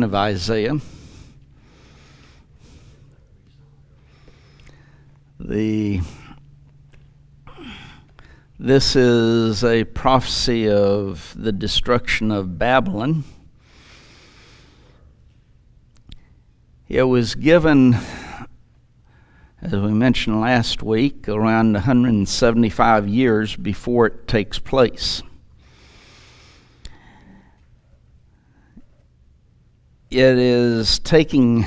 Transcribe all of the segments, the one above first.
of Isaiah. This is a prophecy of the destruction of Babylon. It was given, as we mentioned last week, around 175 years before it takes place. It is given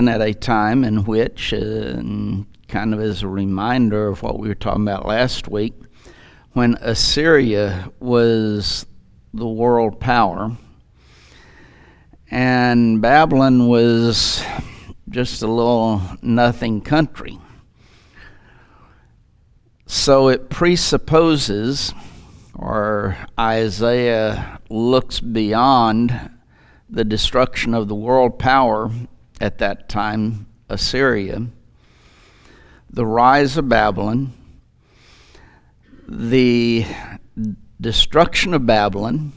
at a time in which, kind of as a reminder of what we were talking about last week, when Assyria was the world power and Babylon was just a little nothing country. So it presupposes, or Isaiah looks beyond the destruction of the world power at that time, Assyria, the rise of Babylon, the destruction of Babylon,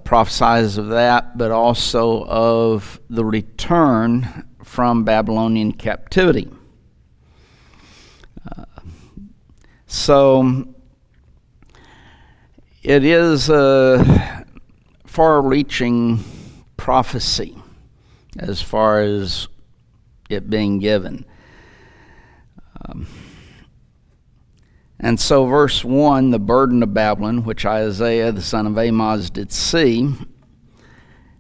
prophesies of that, but also of the return from Babylonian captivity. So it is a far-reaching prophecy as far as it being given. And so verse 1, the burden of Babylon, which Isaiah the son of Amoz did see,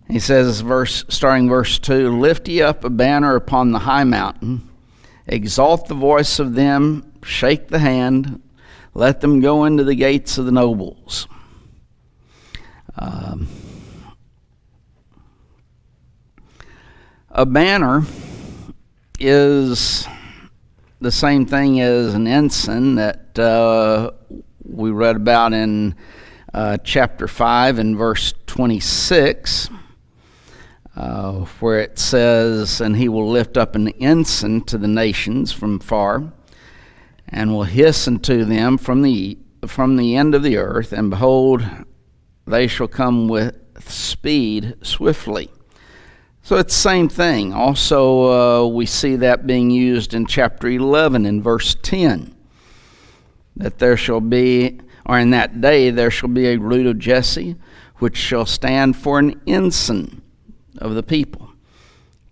he says, starting verse 2, lift ye up a banner upon the high mountain, exalt the voice of them, shake the hand, let them go into the gates of the nobles. A banner is the same thing as an ensign that we read about in chapter 5 and verse 26, where it says, and he will lift up an ensign to the nations from far, and will hiss unto them from the end of the earth, and behold, they shall come with speed swiftly. So it's the same thing. Also, we see that being used in chapter 11 in verse 10, that there shall be, or in that day there shall be a root of Jesse, which shall stand for an ensign of the people.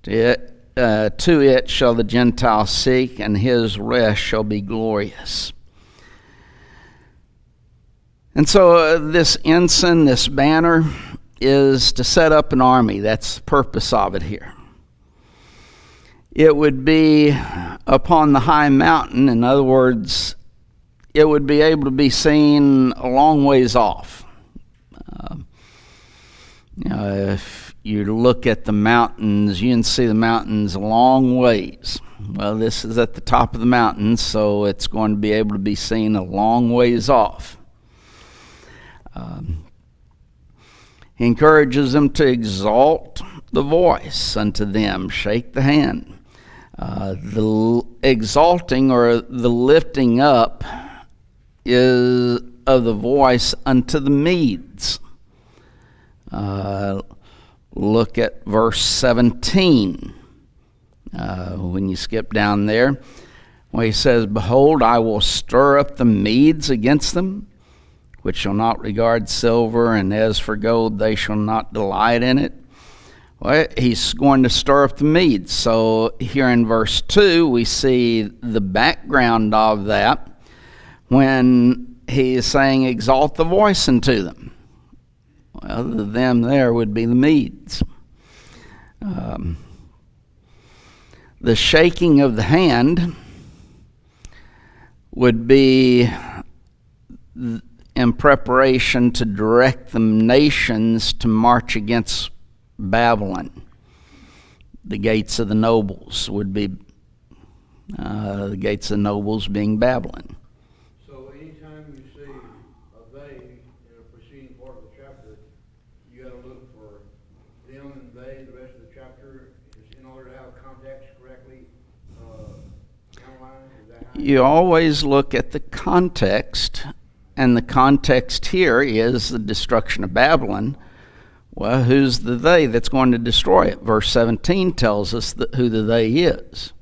To it shall the Gentiles seek, and his rest shall be glorious. And so this ensign, this banner, is to set up an army. That's the purpose of it here. It would be upon the high mountain. In other words, it would be able to be seen a long ways off. If you look at the mountains, you can see the mountains a long ways. Well, this is at the top of the mountain, so it's going to be able to be seen a long ways off. He encourages them to exalt the voice unto them, shake the hand. The exalting or the lifting up is of the voice unto the Medes. Look at verse 17. When you skip down there, where he says, behold, I will stir up the Medes against them, which shall not regard silver, and as for gold, they shall not delight in it. Well, he's going to stir up the Medes. So here in verse 2, we see the background of that when he is saying, exalt the voice unto them. Well, the them there would be the Medes. The shaking of the hand would be in preparation to direct the nations to march against Babylon. The gates of the nobles would be the gates of the nobles being Babylon. So anytime you see a they in a preceding part of the chapter, you got to look for them and they the rest of the chapter in order to have context correctly outlined. You always look at the context. And the context here is the destruction of Babylon, Well, who's the they that's going to destroy it? Verse 17 tells us who the they is.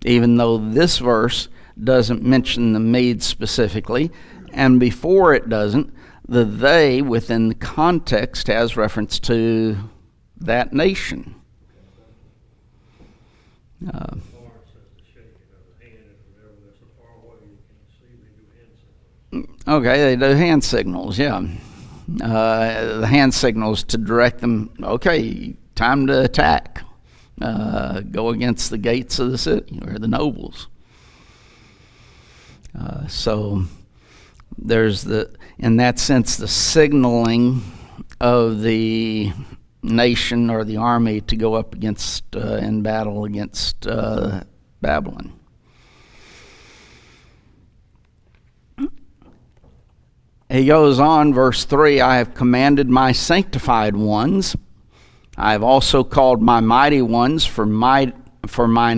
Even though this verse doesn't mention the Medes specifically, and before it doesn't, the they within the context has reference to that nation. Okay, they do hand signals, yeah. The hand signals to direct them, okay, time to attack. Go against the gates of the city, or the nobles. So there's in that sense, the signaling of the nation or the army to go up against, in battle against Babylon. He goes on, verse 3, I have commanded my sanctified ones. I have also called my mighty ones for mine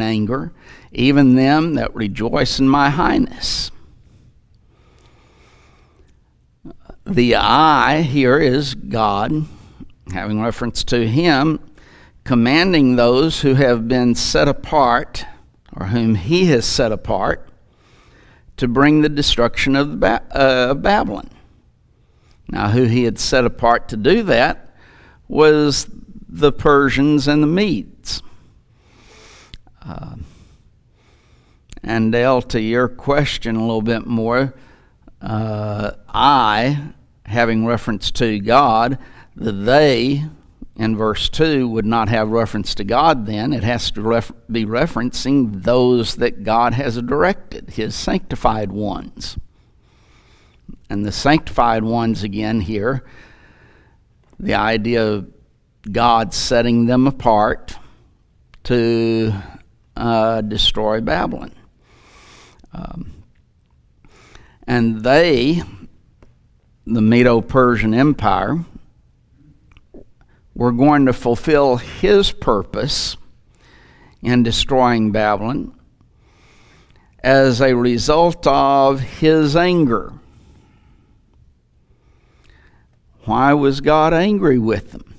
anger, even them that rejoice in my highness. The I here is God, having reference to him, commanding those who have been set apart, or whom he has set apart, to bring the destruction of Babylon. Now, who he had set apart to do that was the Persians and the Medes. And Dale, to your question a little bit more, I, having reference to God, the they in verse 2 would not have reference to God then. It has to be referencing those that God has directed, his sanctified ones. And the sanctified ones again here, the idea of God setting them apart to destroy Babylon. And they, the Medo-Persian Empire, were going to fulfill his purpose in destroying Babylon as a result of his anger. Why was God angry with them?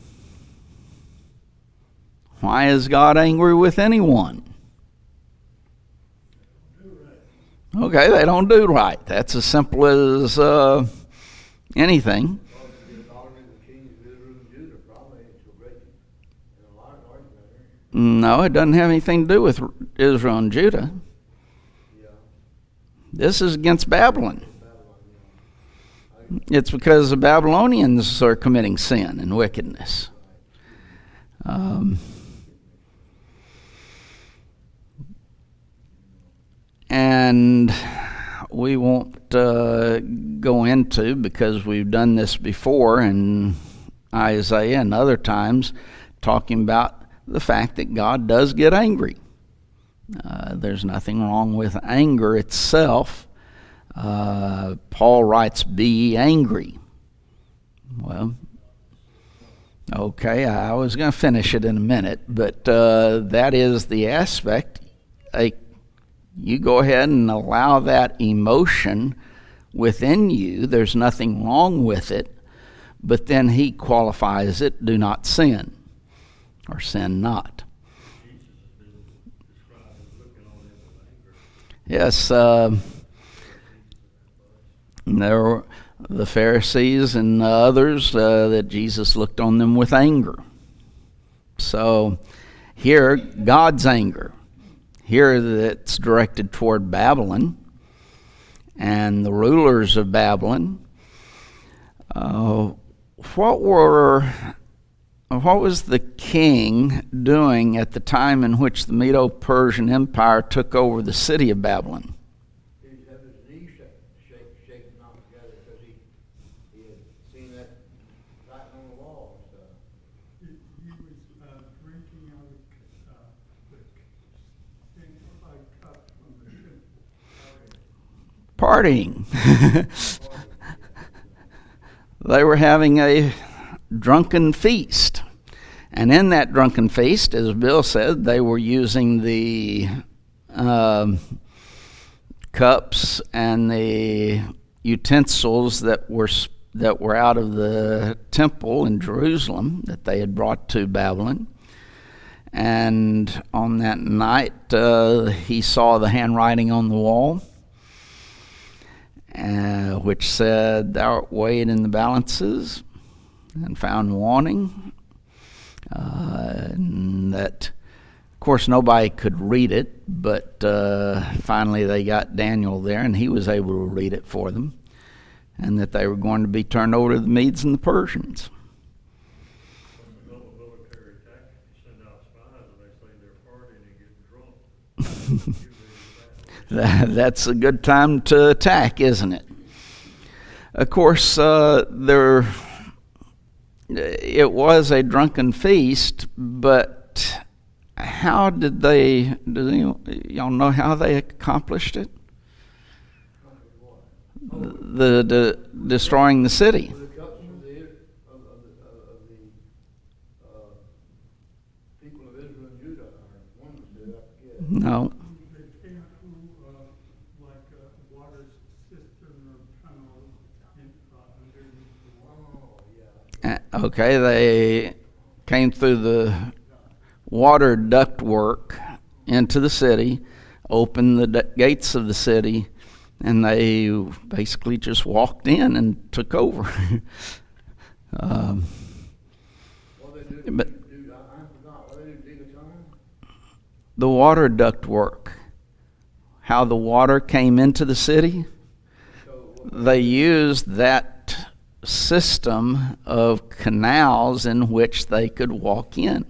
Why is God angry with anyone? Okay, they don't do right. That's as simple as anything. No, it doesn't have anything to do with Israel and Judah. This is against Babylon. It's because the Babylonians are committing sin and wickedness. And we won't go into, because we've done this before in Isaiah and other times, talking about the fact that God does get angry. There's nothing wrong with anger itself. Paul writes, be ye angry. Well, okay, I was going to finish it in a minute, but that is the aspect. You go ahead and allow that emotion within you. There's nothing wrong with it, but then he qualifies it, do not sin, or sin not. Yes, there were the Pharisees and others that Jesus looked on them with anger. So here, God's anger. Here that's directed toward Babylon and the rulers of Babylon. What was the king doing at the time in which the Medo-Persian Empire took over the city of Babylon? He had his knees shaking off together because he had seen that writing on the wall and stuff. He was drinking out of the sanctified cup from the temple. Partying. They were having a drunken feast. And in that drunken feast, as Bill said, they were using the cups and the utensils that were that were out of the temple in Jerusalem that they had brought to Babylon. And on that night, he saw the handwriting on the wall, which said, "Thou art weighed in the balances and found wanting." And that, of course, nobody could read it, but finally they got Daniel there, and he was able to read it for them, and that they were going to be turned over to the Medes and the Persians. Military tactic, send out spies and they say they're partying and getting drunk. That's a good time to attack, isn't it? Of course, it was a drunken feast, but how did y'all know how they accomplished it? The destroying the city. Were the cups of the people of Israel and Judah, or one was there, I forget. No. They came through like a water cistern or tunnel underneath the water. Okay, they came through the water ductwork into the city, opened the gates of the city, and they basically just walked in and took over. What they do, But I forgot, what they do, dig a tunnel? the water ductwork, how the water came into the city, they used that system of canals in which they could walk in.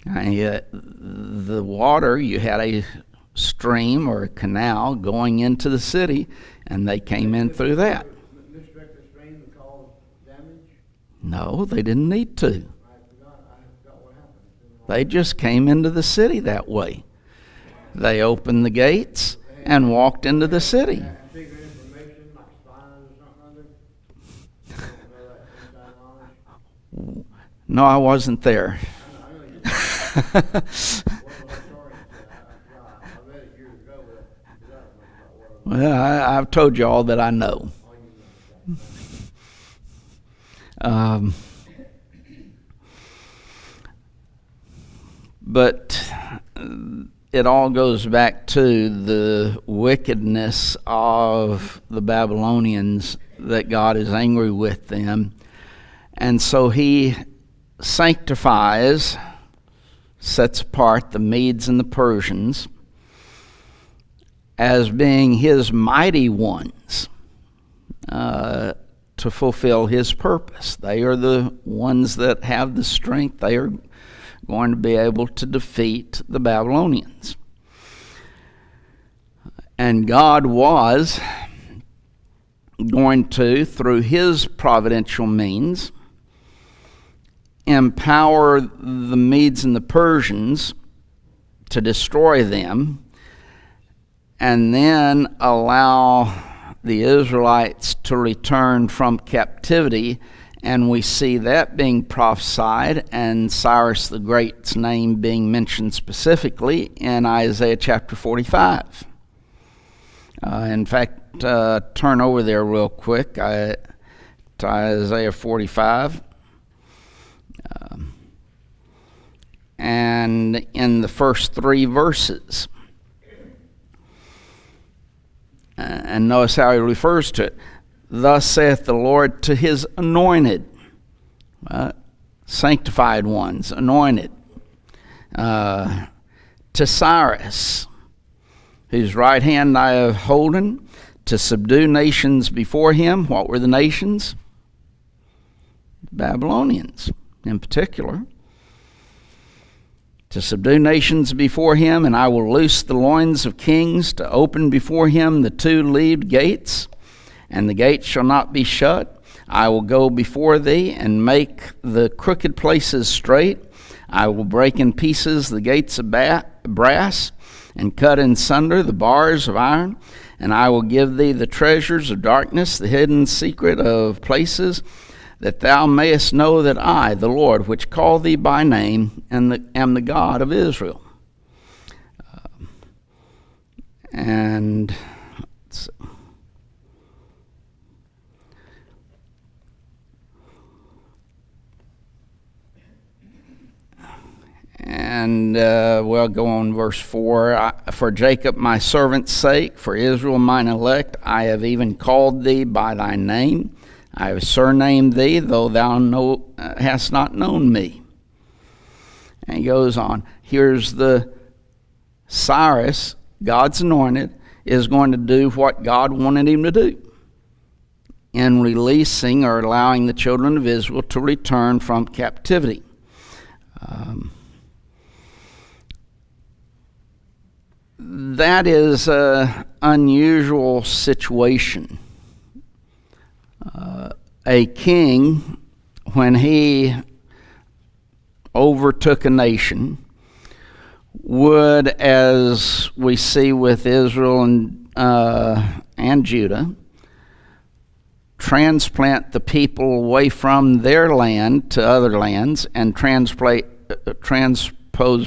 And the water, you had a stream or a canal going into the city, and they came in through that. Misdirect the stream and cause damage? No, they didn't need to. I forgot what happened. They just came into the city that way. They opened the gates and walked into the city. And bigger information, like spies or something other? You don't know that inside knowledge? No, I wasn't there. I know you did. What was the story? I read it years ago, but I forgot about what it was. Well, I've told you all that I know. All you know. But it all goes back to the wickedness of the Babylonians, that God is angry with them. And so he sanctifies, sets apart the Medes and the Persians as being his mighty ones to fulfill his purpose. They are the ones that have the strength. They are going to be able to defeat the Babylonians. And God was going to, through his providential means, empower the Medes and the Persians to destroy them, and then allow the Israelites to return from captivity. And we see that being prophesied, and Cyrus the Great's name being mentioned specifically in Isaiah chapter 45. In fact, turn over there real quick to Isaiah 45. And in the first 3 verses. And notice how he refers to it. Thus saith the Lord to his anointed, sanctified ones, anointed, to Cyrus, whose right hand I have holden, to subdue nations before him. What were the nations? Babylonians in particular. To subdue nations before him, and I will loose the loins of kings, to open before him the 2 leaved gates, and the gates shall not be shut. I will go before thee and make the crooked places straight. I will break in pieces the gates of brass, and cut in sunder the bars of iron. And I will give thee the treasures of darkness, the hidden secret of places, that thou mayest know that I, the Lord, which call thee by name, am the God of Israel. And let's see. And we'll go on verse 4. For Jacob my servant's sake, for Israel mine elect, I have even called thee by thy name. I have surnamed thee, though thou hast not known me. And he goes on. Here's the Cyrus, God's anointed, is going to do what God wanted him to do in releasing or allowing the children of Israel to return from captivity. That is an unusual situation. A king, when he overtook a nation, would, as we see with Israel and Judah, transplant the people away from their land to other lands and transpose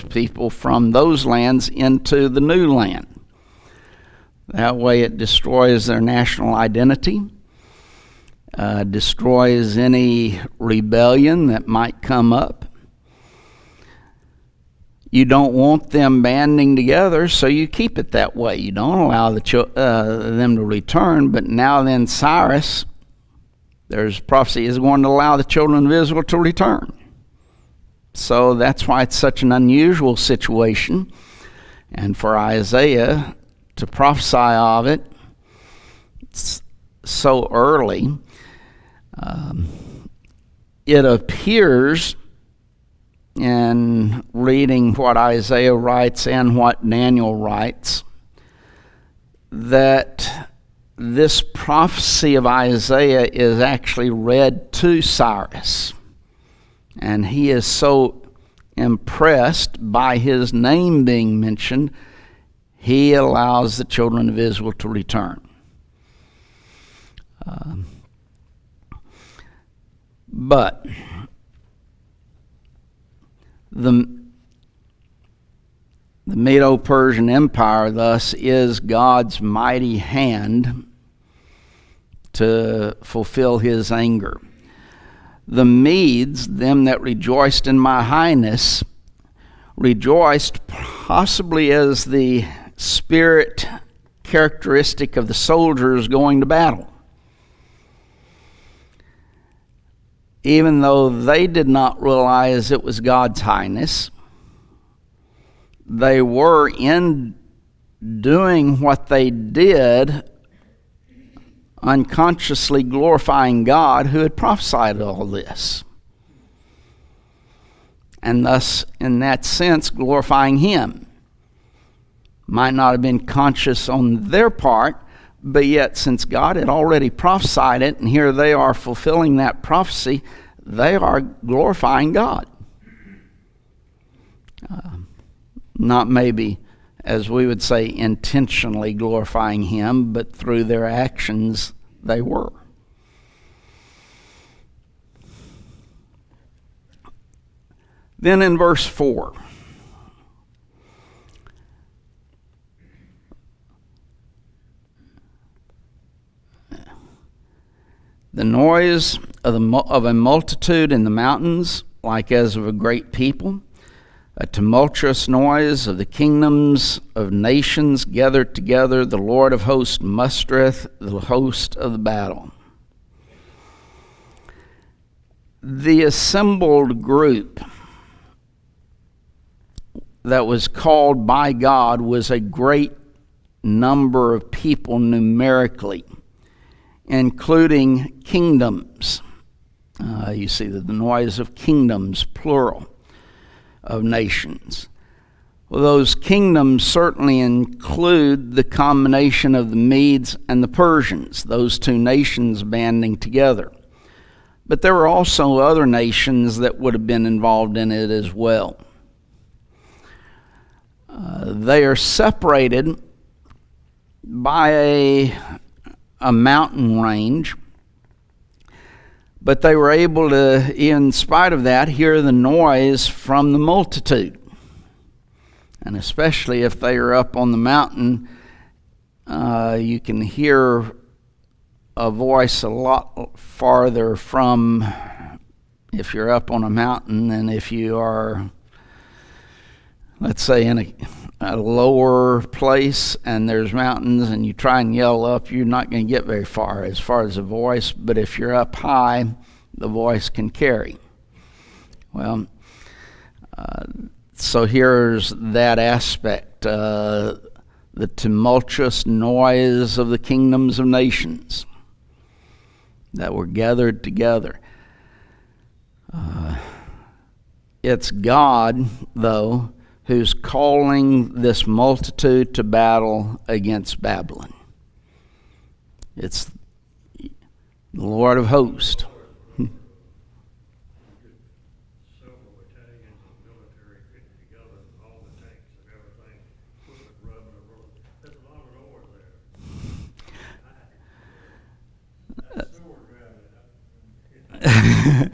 people from those lands into the new land. That way it destroys their national identity, destroys any rebellion that might come up. You don't want them banding together, so you keep it that way. You don't allow them to return. But now then, Cyrus, there's prophecy, is going to allow the children of Israel to return. So that's why it's such an unusual situation. And for Isaiah to prophesy of it so early, it appears, in reading what Isaiah writes and what Daniel writes, that this prophecy of Isaiah is actually read to Cyrus. And he is so impressed by his name being mentioned, he allows the children of Israel to return. But the Medo-Persian Empire, thus, is God's mighty hand to fulfill his anger. The Medes, them that rejoiced in my highness, rejoiced possibly as the spirit characteristic of the soldiers going to battle. Even though they did not realize it was God's highness, they were, in doing what they did, unconsciously glorifying God who had prophesied all this. And thus, in that sense, glorifying him. Might not have been conscious on their part, but yet since God had already prophesied it, and here they are fulfilling that prophecy, they are glorifying God. Not maybe, as we would say, intentionally glorifying him, but through their actions they were. Then in verse 4, the noise of a multitude in the mountains, like as of a great people, a tumultuous noise of the kingdoms of nations gathered together, the Lord of hosts mustereth the host of the battle. The assembled group that was called by God was a great number of people numerically, including kingdoms. You see the noise of kingdoms, plural, of nations. Well, those kingdoms certainly include the combination of the Medes and the Persians, those two nations banding together. But there were also other nations that would have been involved in it as well. They are separated by a mountain range, but they were able to, in spite of that, hear the noise from the multitude. And especially if they are up on the mountain, you can hear a voice a lot farther from, if you're up on a mountain, than if you are let's say in a lower place and there's mountains and you try and yell up, you're not going to get very far as the voice. But if you're up high, the voice can carry. Well, so here's that aspect, the tumultuous noise of the kingdoms of nations that were gathered together. It's God, though, who's calling this multitude to battle against Babylon. It's the Lord of hosts. Several battalions of military fitting together, all the tanks and everything, equipment rubbing and rolling. There's a lot of noise there. That's sword rattling.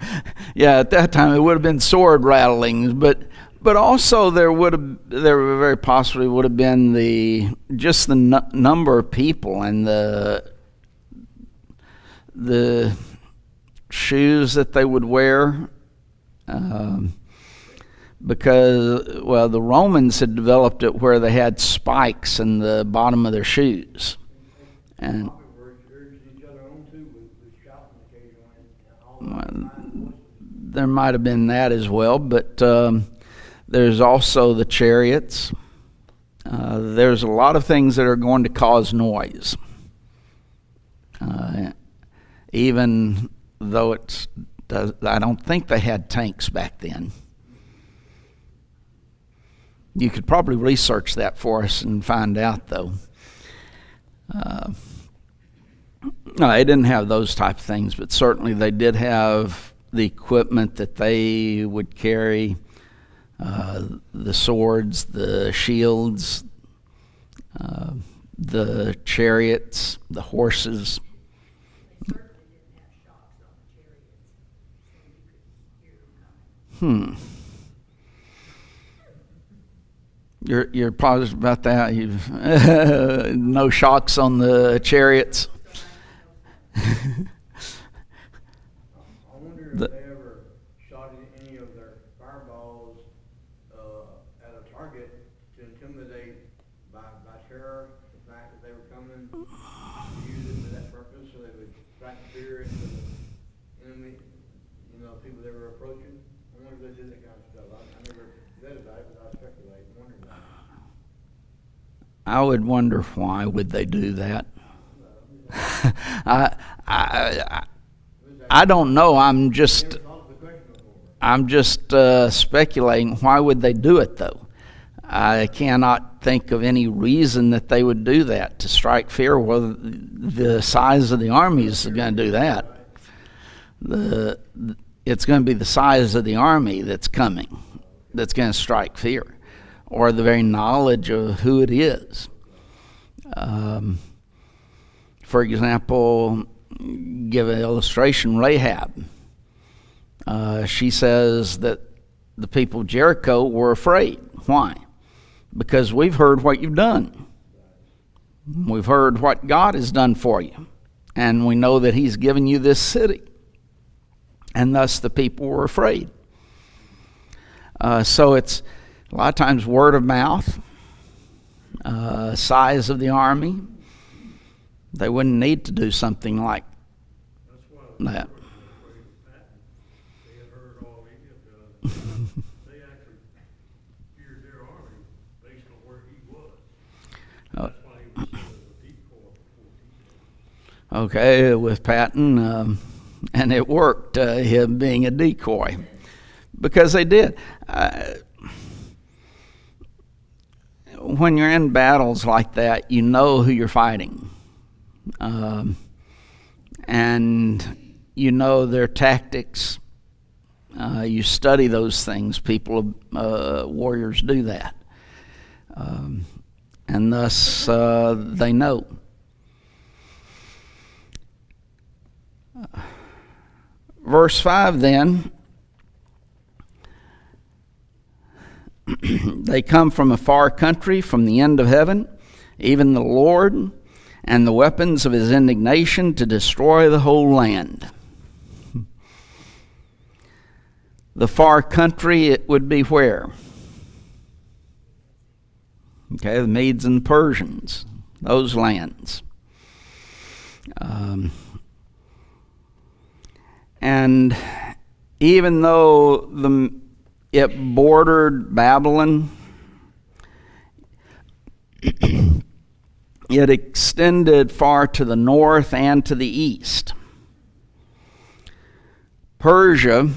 Yeah, at that time it would have been sword rattlings, but also there very possibly would have been the number of people and the shoes that they would wear, because the Romans had developed it where they had spikes in the bottom of their shoes, and there might have been that as well, but there's also the chariots. There's a lot of things that are going to cause noise, even though I don't think they had tanks back then. You could probably research that for us and find out, though. No, they didn't have those type of things, but certainly they did have the equipment that they would carry, the swords, the shields, the chariots, the horses. They certainly didn't have shocks on the chariots, so you could hear them coming. You're positive about that? You've no shocks on the chariots. I wonder if they ever shot any of their fireballs at a target to intimidate by terror, the fact that they were coming, to use it for that purpose, so they would strike fear into the enemy, people they were approaching. I wonder if they did that kind of stuff. I never read about it, but I speculate, wondering about it. I would wonder why would they do that. I don't know. I'm just speculating. Why would they do it, though? I cannot think of any reason that they would do that, to strike fear. Well, the size of the army is going to do that. It's going to be the size of the army that's coming that's going to strike fear, or the very knowledge of who it is. For example, give an illustration, Rahab. She says that the people of Jericho were afraid. Why? Because we've heard what you've done. We've heard what God has done for you. And we know that He's given you this city. And thus the people were afraid. So it's a lot of times word of mouth, size of the army. They wouldn't need to do something like that. They had heard all he had done. They actually feared their army based on where he was. That's why he was sent as a decoy before he. Okay, with Patton, and it worked, him being a decoy, because they did. When you're in battles like that, you know who you're fighting. And you know their tactics. You study those things. Warriors do that. And thus they know. Verse 5 then, they come from a far country, from the end of heaven, even the Lord, and the weapons of His indignation to destroy the whole land. The far country, it would be where? Okay, the Medes and the Persians, those lands. And even though it bordered Babylon, it extended far to the north and to the east. Persia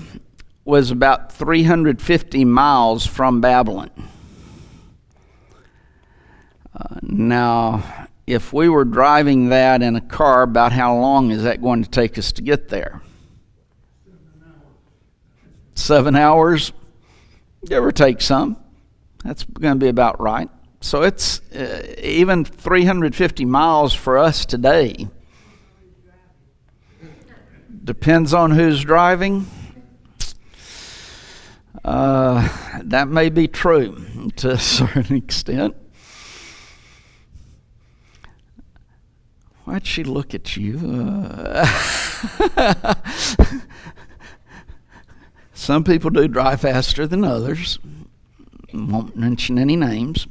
was about 350 miles from Babylon. Now, if we were driving that in a car, about how long is that going to take us to get there? 7 hours, give or take some. That's going to be about right. So it's even 350 miles for us today. Depends on who's driving. That may be true to a certain extent. Why'd she look at you? Some people do drive faster than others. Won't mention any names.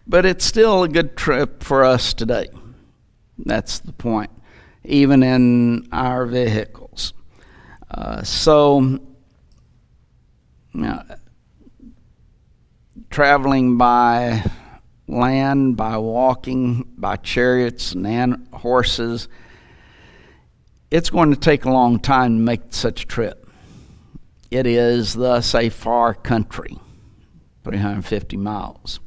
But it's still a good trip for us today. That's the point. Even in our vehicles. Traveling by land, by walking, by chariots and horses, it's going to take a long time to make such a trip. It is thus a far country, 350 miles.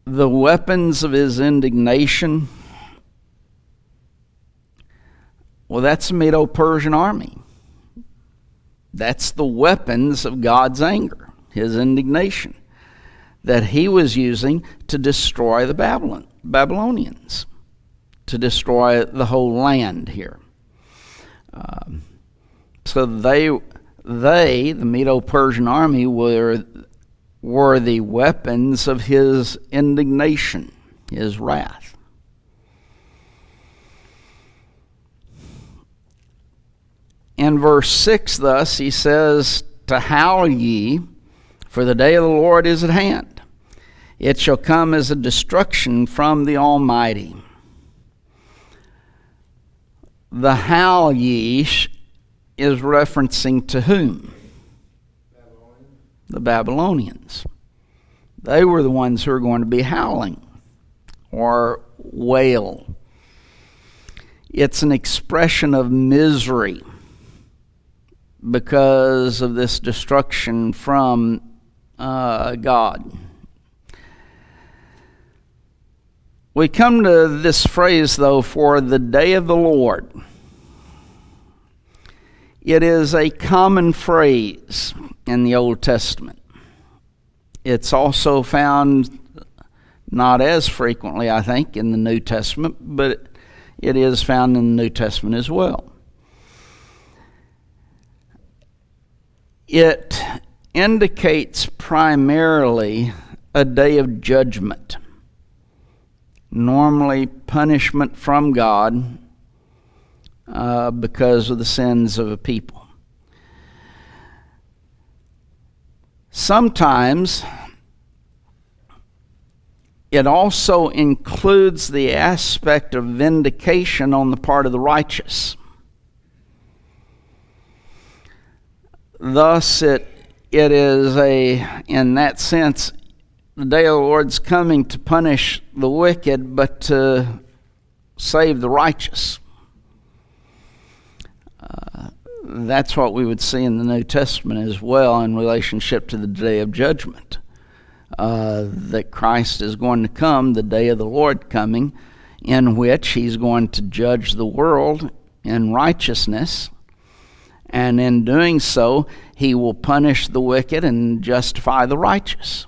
The weapons of his indignation, well, that's the Medo-Persian army. That's the weapons of God's anger, his indignation, that he was using to destroy the Babylonians, to destroy the whole land here. So the Medo-Persian army, were the weapons of his indignation, his wrath. In verse 6, thus, he says, "To howl ye, for the day of the Lord is at hand. It shall come as a destruction from the Almighty." The howl ye is referencing to whom? The Babylonians. They were the ones who were going to be howling or wail. It's an expression of misery because of this destruction from God. We come to this phrase, though, for the day of the Lord. It is a common phrase in the Old Testament. It's also found not as frequently, I think, in the New Testament, but it is found in the New Testament as well. It indicates primarily a day of judgment, normally punishment from God because of the sins of a people. Sometimes it also includes the aspect of vindication on the part of the righteous. Thus, it is in that sense, the day of the Lord's coming to punish the wicked, but to save the righteous. That's what we would see in the New Testament as well in relationship to the day of judgment. That Christ is going to come, the day of the Lord coming, in which he's going to judge the world in righteousness. And in doing so, he will punish the wicked and justify the righteous.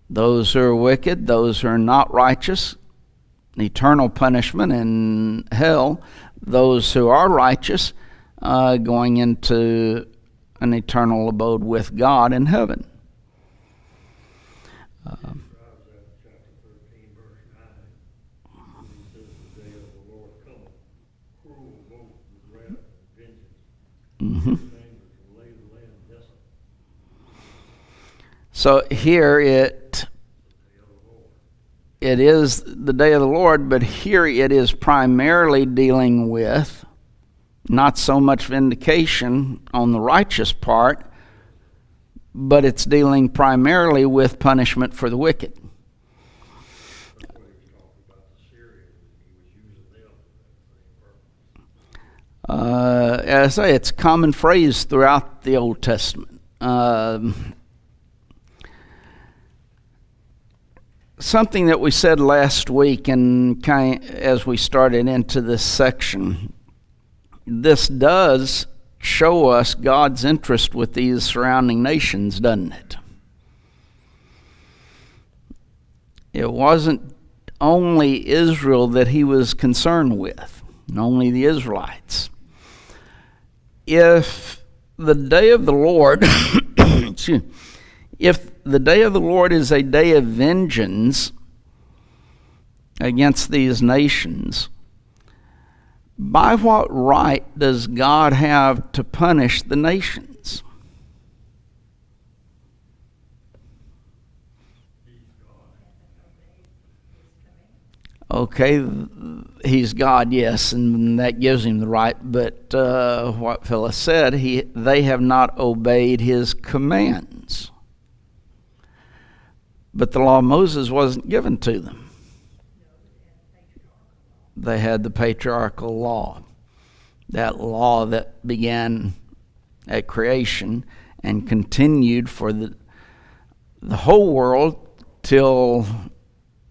Those who are wicked, those who are not righteous, eternal punishment in hell. Those who are righteous, going into an eternal abode with God in heaven. Chapter 13, verse 9. He says, "The day of the Lord cometh, cruel both with wrath and vengeance. His anger to lay the land desolate, So here it is the day of the Lord, but here it is primarily dealing with not so much vindication on the righteous part, but it's dealing primarily with punishment for the wicked. That's what he was talking about, the Syrians. He was using them for that same purpose. As I say, it's a common phrase throughout the Old Testament. Something that we said last week, and as we started into this section, this does show us God's interest with these surrounding nations, doesn't it? It wasn't only Israel that he was concerned with, and only the Israelites. If the day of the Lord, if the day of the Lord is a day of vengeance against these nations, by what right does God have to punish the nations? Okay, he's God, yes, and that gives him the right, but what Phyllis said, they have not obeyed his commands. But the law of Moses wasn't given to them. They had the patriarchal law, that law that began at creation and continued for the whole world till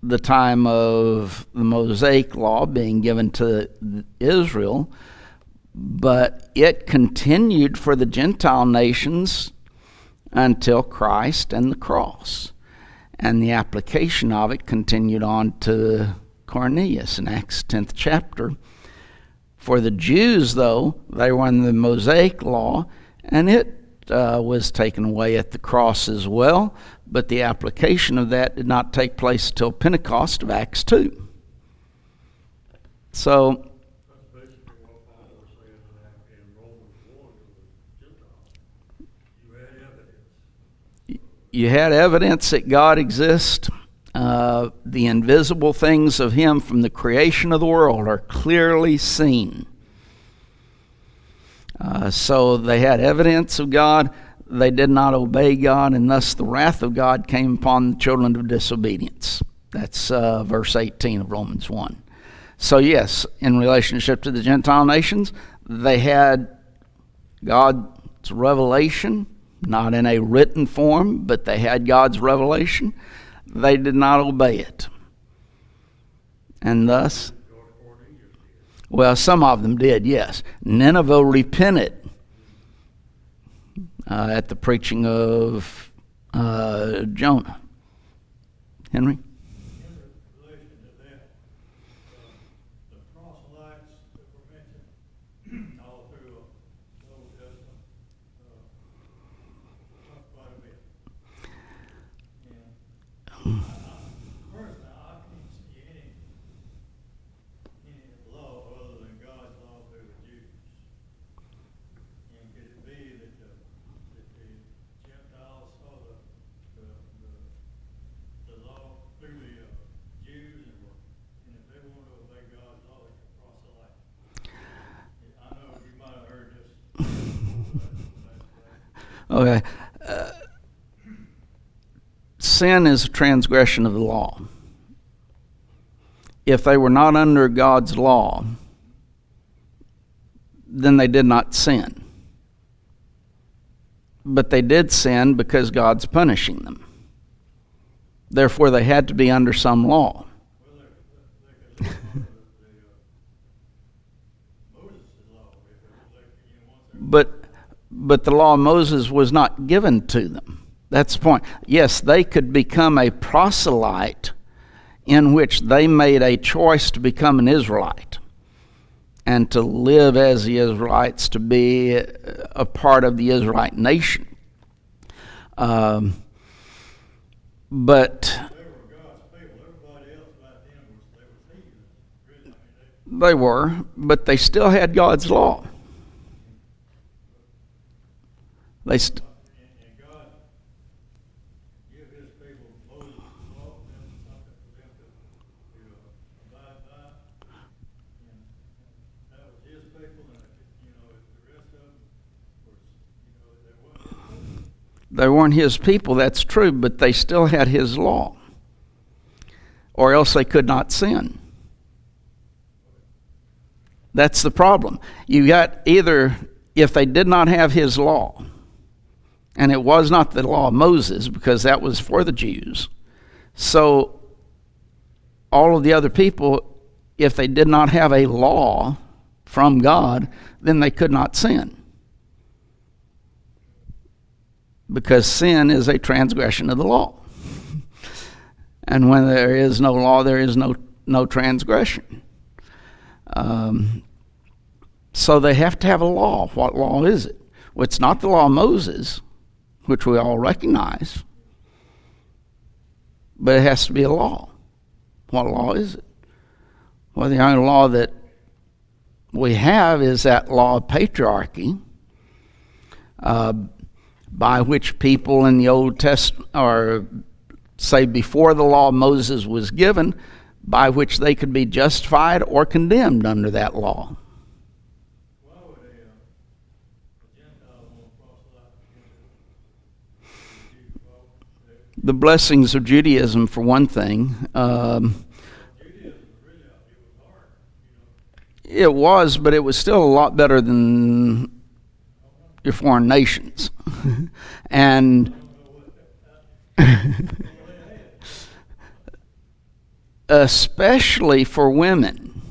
the time of the Mosaic law being given to Israel, but it continued for the Gentile nations until Christ and the cross. And the application of it continued on to Cornelius in Acts 10th chapter. For the Jews, though, they were in the Mosaic law, and it was taken away at the cross as well, but the application of that did not take place till Pentecost of Acts 2. So, That's basically what Paul was saying in Romans 1 to the Gentiles. You had evidence. you had evidence that God exists. The invisible things of him from the creation of the world are clearly seen. So they had evidence of God. They did not obey God, and thus the wrath of God came upon the children of disobedience. That's verse 18 of Romans 1. So yes, in relationship to the Gentile nations, they had God's revelation, not in a written form, but they had God's revelation. They did not obey it. And thus, well, some of them did, yes. Nineveh repented at the preaching of Jonah. Henry? In relation to that, the proselytes that were mentioned all through the Old Testament, quite a bit. And personally, I can't see any law other than God's law through the Jews. And could it be that the Gentiles saw the law through the Jews, and if they wanted to obey God's law, they could proselyte? I know you might have heard this. Okay. Sin is a transgression of the law. If they were not under God's law, then they did not sin. But they did sin because God's punishing them. Therefore, they had to be under some law. Well, they could live under Moses' law But the law of Moses was not given to them. That's the point. Yes, they could become a proselyte in which they made a choice to become an Israelite and to live as the Israelites, to be a part of the Israelite nation. But they were God's people. Everybody else about them was heathens. Really, they were, but they still had God's law. and God They weren't his people, that's true, but they still had his law. Or else they could not sin. That's the problem. You got either, if they did not have his law, and it was not the law of Moses, because that was for the Jews. So all of the other people, if they did not have a law from God, then they could not sin. Because sin is a transgression of the law. And when there is no law, there is no transgression. So they have to have a law. What law is it? Well, it's not the law of Moses, which we all recognize, but it has to be a law. What law is it? Well, the only law that we have is that law of patriarchy, by which people in the Old Testament, or say before the law of Moses was given, by which they could be justified or condemned under that law. Why would a Gentile want to proselyte against the Jews? The blessings of Judaism, for one thing. Judaism really, it was hard, It was, but it was still a lot better than your foreign nations. And especially for women.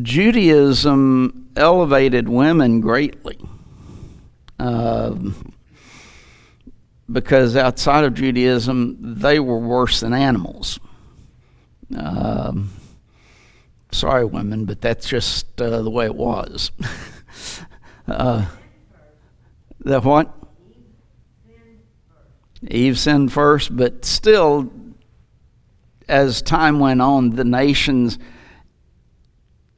Judaism elevated women greatly. Because outside of Judaism, they were worse than animals. Sorry, women, but that's just the way it was. The what? Eve sinned first, but still, as time went on, the nations,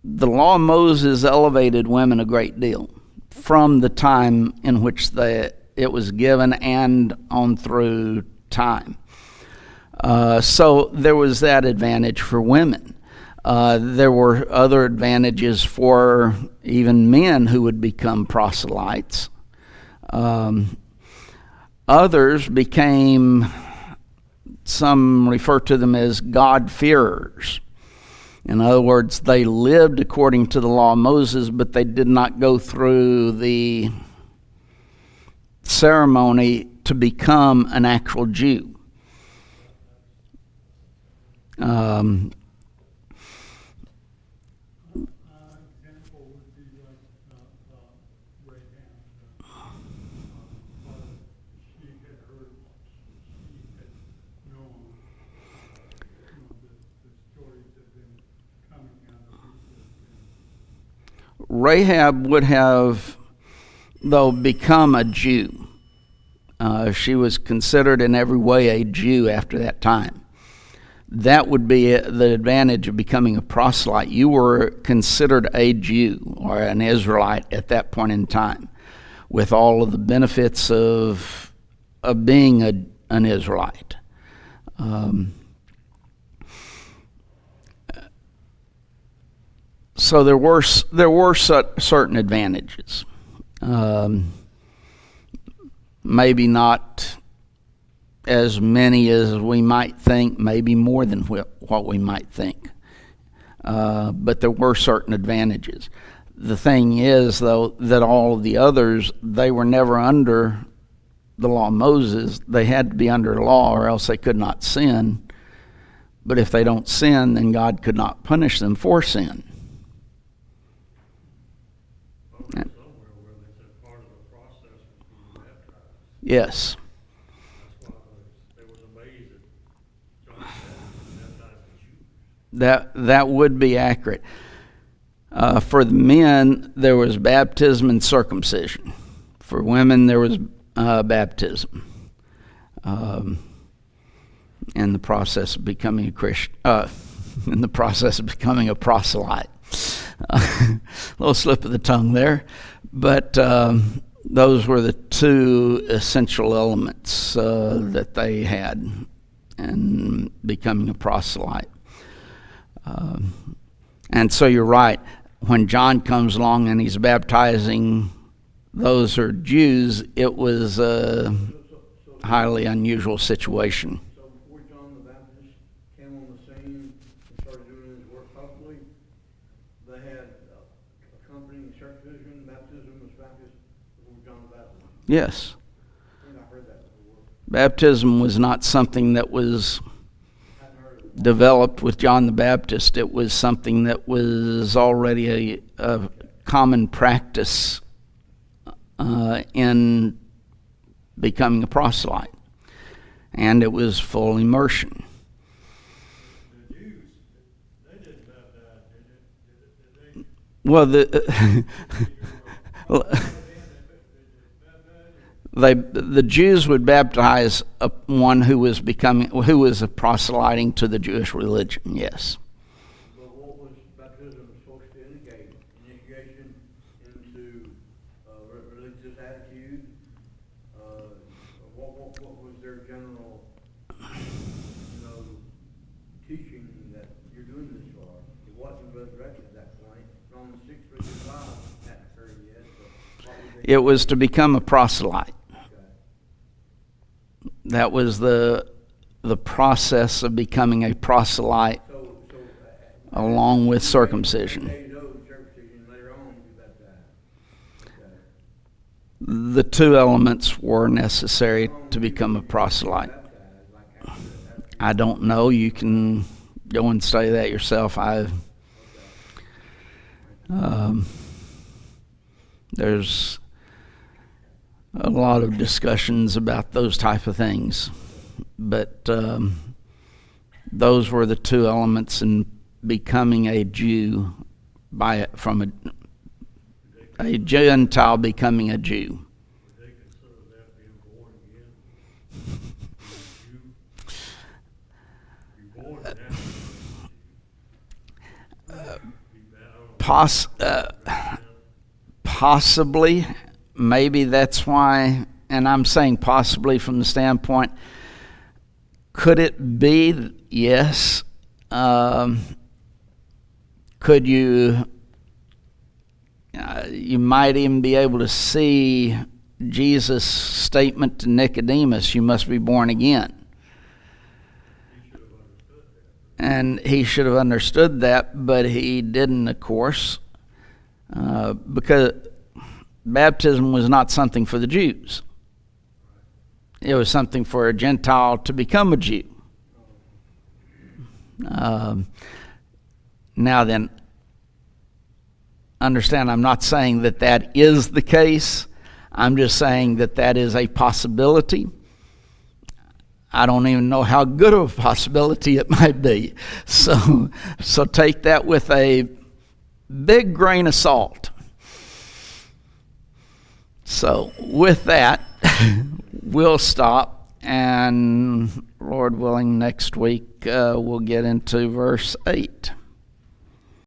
the law of Moses elevated women a great deal from the time in which it was given and on through time. So there was that advantage for women. There were other advantages for even men who would become proselytes. Others became, some refer to them as God-fearers. In other words, they lived according to the law of Moses, but they did not go through the ceremony to become an actual Jew. example would be like Rahab. She had heard, she had known, the stories had been coming out of Israel. Rahab would have, though, become a Jew. She was considered in every way a Jew after that time. That would be the advantage of becoming a proselyte. You were considered a Jew or an Israelite at that point in time, with all of the benefits of being an Israelite. So there were certain advantages. Maybe not as many as we might think, maybe more than what we might think. But there were certain advantages. The thing is, though, that all of the others, they were never under the law of Moses. They had to be under law or else they could not sin. But if they don't sin, then God could not punish them for sin. Somewhere where they said part of the process was being baptized. Yes. That's why they was amazed that John baptized the Jews. That would be accurate. For the men, there was baptism and circumcision. For women, there was baptism. In the process of becoming a Christian, in the process of becoming a proselyte. Little slip of the tongue there, but those were the two essential elements that they had in becoming a proselyte. And so you're right. When John comes along and he's baptizing those are Jews, it was a So highly unusual situation. So before John the Baptist came on the scene and started doing his work publicly, they had accompanying circumcision, baptism was practiced before John the Baptist. Yes. I think I heard that before. Baptism was not something that was I hadn't heard of it. developed with John the Baptist. It was something that was already a common practice in becoming a proselyte. And it was full immersion. The Jews, they didn't baptize, did they? Well, the Jews would baptize one who was proselyting to the Jewish religion. Yes. But what was baptism supposed to indicate? Initiation into religious attitude? What was their general, teaching that you're doing this for? It wasn't resurrection at that point. Romans 6, verse 5 hadn't occurred yet. So what was It was to become a proselyte. That was the process of becoming a proselyte, along with circumcision. Circumcision later on to be baptized. The two elements were necessary to become a proselyte. I don't know. You can go and study that yourself. There's a lot of discussions about those type of things, but those were the two elements in becoming a Jew from a Gentile becoming a Jew. Would they consider that being born again? You born now. Possibly, maybe that's why, and I'm saying possibly from the standpoint, could it be? Yes. Could you might even be able to see Jesus' statement to Nicodemus, you must be born again. And he should have understood that, but he didn't, of course, because baptism was not something for the Jews. It was something for a Gentile to become a Jew. Now then, understand, I'm not saying that that is the case. I'm just saying that that is a possibility. I don't even know how good of a possibility it might be. So take that with a big grain of salt. So with that, we'll stop, and Lord willing, next week we'll get into verse 8.